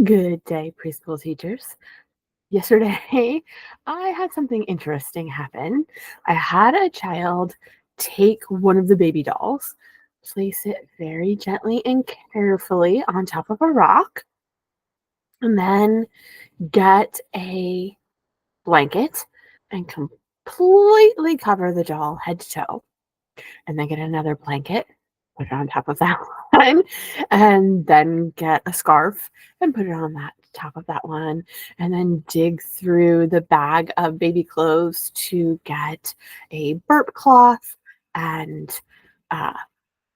Good day, preschool teachers. Yesterday, I had something interesting happen. I had a child take one of the baby dolls, place it very gently and carefully on top of a rock, and then get a blanket and completely cover the doll head to toe. And then get another blanket, put it on top of that one, and then get a scarf and put it on that top of that one, and then dig through the bag of baby clothes to get a burp cloth and uh,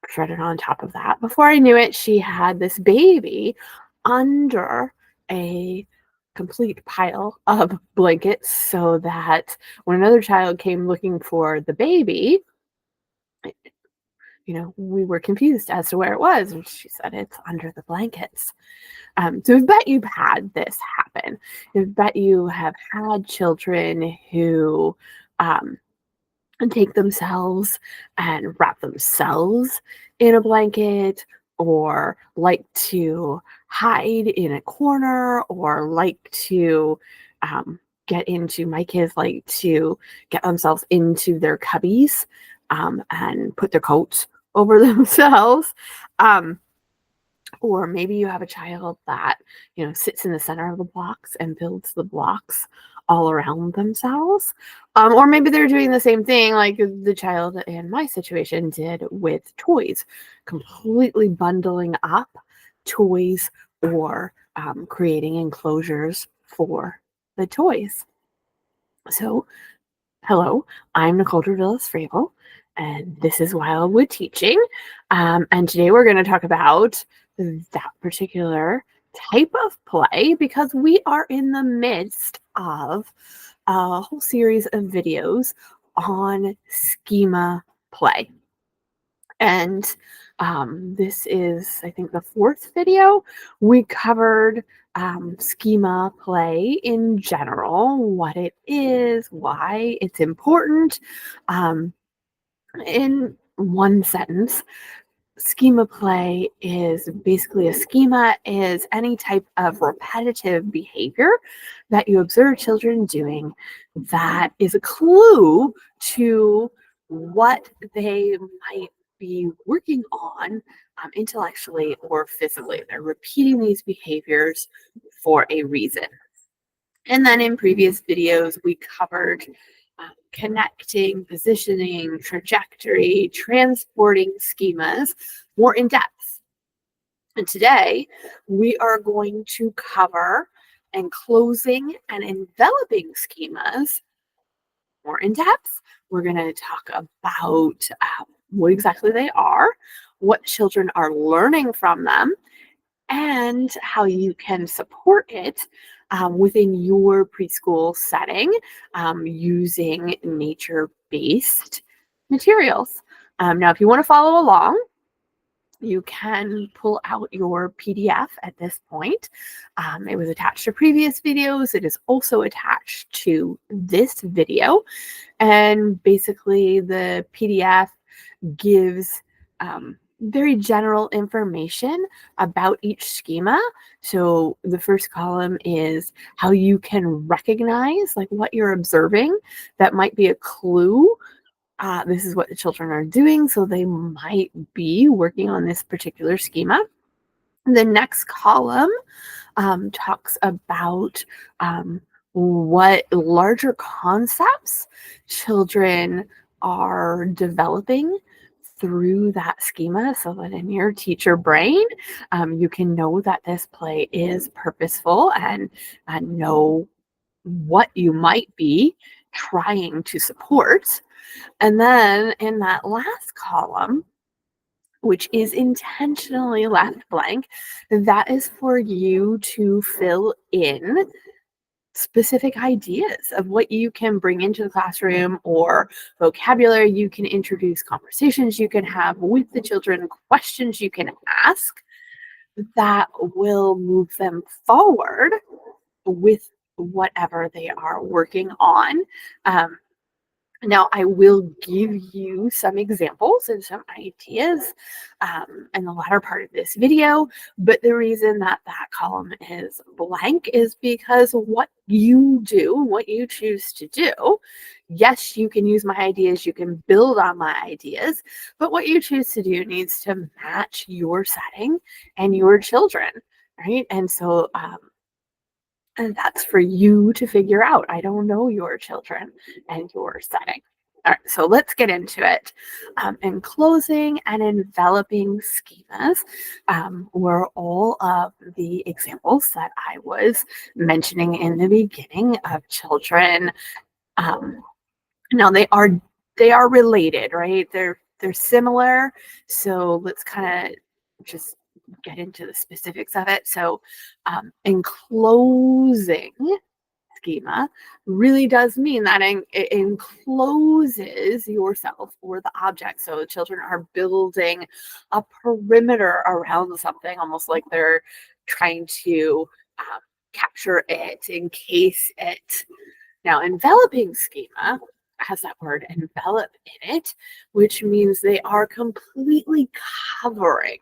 shred it on top of that. Before I knew it, she had this baby under a complete pile of blankets so that when another child came looking for the baby, we were confused as to where it was. And she said, it's under the blankets. So I bet you've had this happen. I bet you have had children who um, take themselves and wrap themselves in a blanket or like to hide in a corner or like to my kids like to get themselves into their cubbies and put their coats over themselves. Um, or maybe you have a child that, sits in the center of the blocks and builds the blocks all around themselves. Or maybe they're doing the same thing like the child in my situation did with toys, completely bundling up toys or creating enclosures for the toys. So, hello, I'm Nicole Dravillas-Fravel, and this is Wildwood Teaching. And today we're going to talk about that particular type of play because we are in the midst of a whole series of videos on schema play. And this is, I think, the fourth video. We covered schema play in general, what it is, why it's important. In one sentence, schema play is basically a schema is any type of repetitive behavior that you observe children doing that is a clue to what they might be working on intellectually or physically. They're repeating these behaviors for a reason. And then in previous videos, we covered connecting, positioning, trajectory, transporting schemas more in depth. And today, we are going to cover enclosing and enveloping schemas more in depth. We're going to talk about what exactly they are, what children are learning from them, and how you can support it within your preschool setting using nature-based materials. Now, if you want to follow along, you can pull out your PDF at this point. It was attached to previous videos. It is also attached to this video. And basically, the PDF gives very general information about each schema. So the first column is how you can recognize like what you're observing that might be a clue. This is what the children are doing, so they might be working on this particular schema. The next column talks about what larger concepts children are developing through that schema so that in your teacher brain, you can know that this play is purposeful and know what you might be trying to support. And then in that last column, which is intentionally left blank, that is for you to fill in specific ideas of what you can bring into the classroom or vocabulary you can introduce, conversations you can have with the children, questions you can ask that will move them forward with whatever they are working on. Now, I will give you some examples and some ideas in the latter part of this video, but the reason that that column is blank is because what you do, what you choose to do, yes, you can use my ideas, you can build on my ideas, but what you choose to do needs to match your setting and your children, right? And that's for you to figure out. I don't know your children and your setting. All right, so let's get into it. Enclosing and enveloping schemas were all of the examples that I was mentioning in the beginning of children. Um, Now they are related, right? They're similar. So let's kind of just get into the specifics of it. So enclosing schema really does mean that it encloses yourself or the object. So children are building a perimeter around something, almost like they're trying to capture it, encase it. Now, enveloping schema has that word envelop in it, which means they are completely covering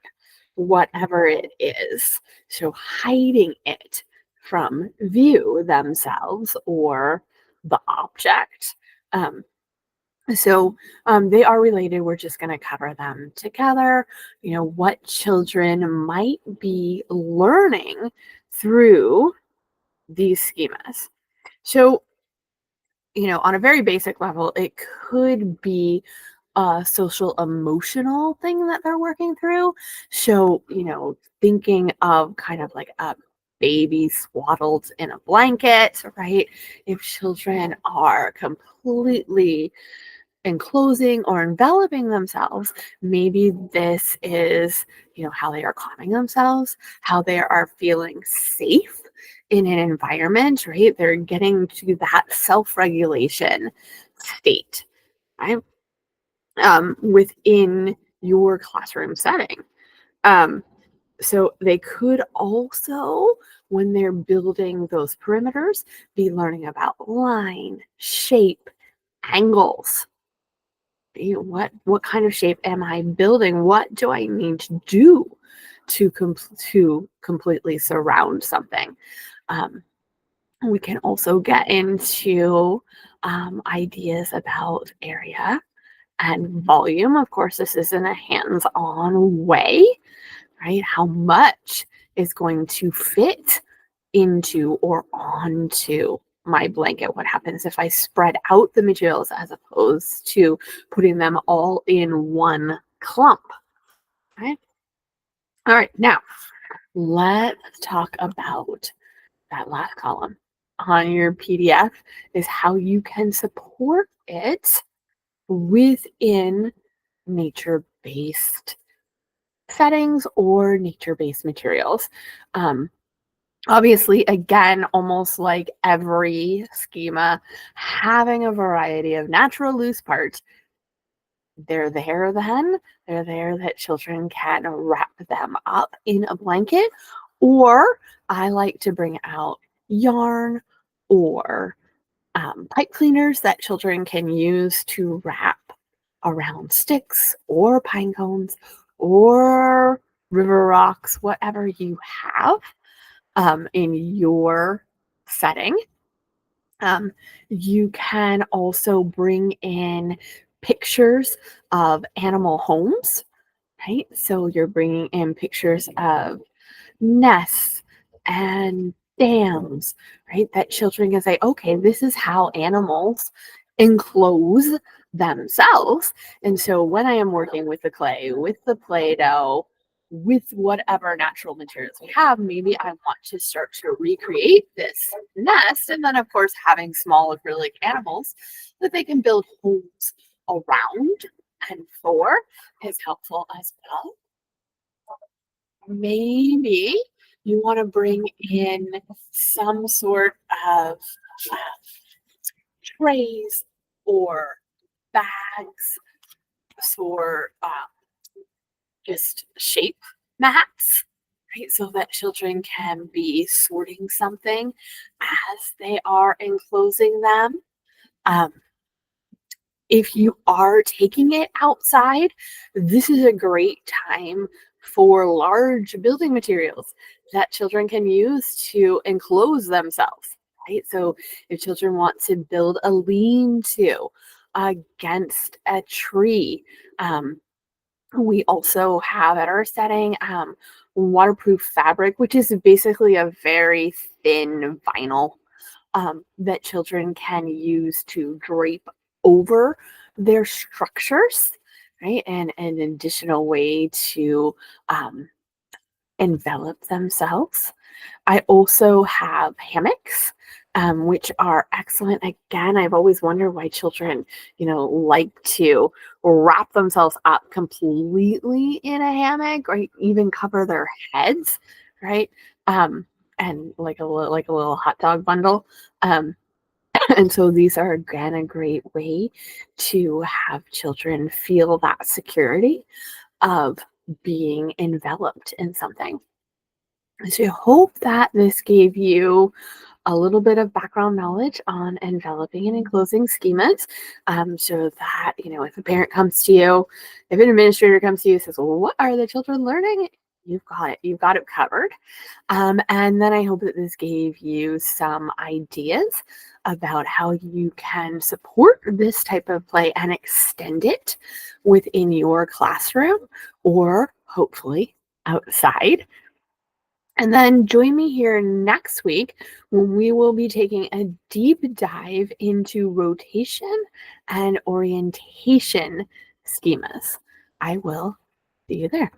whatever it is. So hiding it from view themselves or the object. Um, so they are related. We're just going to cover them together. What children might be learning through these schemas. So, on a very basic level, it could be a social emotional thing that they're working through. So, thinking of kind of like a baby swaddled in a blanket, right? If children are completely enclosing or enveloping themselves, maybe this is, how they are calming themselves, how they are feeling safe in an environment, right? They're getting to that self-regulation state, right? Within your classroom setting. Um, so they could also, when they're building those perimeters, be learning about line, shape, angles. What kind of shape am I building? What do I need to do to completely surround something? Um, we can also get into ideas about area and volume. Of course, this is in a hands-on way, right? How much is going to fit into or onto my blanket? What happens if I spread out the materials as opposed to putting them all in one clump? Right? All right, now let's talk about that last column on your PDF is how you can support it within nature-based settings or nature-based materials. Um, Obviously, again, almost like every schema, having a variety of natural loose parts, they're there then. They're there that children can wrap them up in a blanket. Or I like to bring out yarn or pipe cleaners that children can use to wrap around sticks or pine cones or river rocks, whatever you have in your setting. Um, you can also bring in pictures of animal homes, right? So you're bringing in pictures of nests and dams, right? That children can say, okay, this is how animals enclose themselves. And so when I am working with the clay, with the Play Doh, with whatever natural materials we have, maybe I want to start to recreate this nest. And then, of course, having small acrylic animals that they can build homes around and for is helpful as well. Maybe you want to bring in some sort of uh, trays or bags for just shape mats, right? So that children can be sorting something as they are enclosing them. Um, If you are taking it outside, this is a great time for large building materials that children can use to enclose themselves, right? So if children want to build a lean-to against a tree, um, we also have at our setting waterproof fabric, which is basically a very thin vinyl that children can use to drape over their structures, right? And an additional way to um, envelop themselves. I also have hammocks, which are excellent. Again, I've always wondered why children, like to wrap themselves up completely in a hammock or even cover their heads, right? Um, and like a little hot dog bundle. Um, and so these are again a great way to have children feel that security of being enveloped in something. So I hope that this gave you a little bit of background knowledge on enveloping and enclosing schemas, so that, if a parent comes to you, if an administrator comes to you and says, well, what are the children learning? You've got it covered. And then I hope that this gave you some ideas about how you can support this type of play and extend it within your classroom or hopefully outside. And then join me here next week when we will be taking a deep dive into rotation and orientation schemas. I will see you there.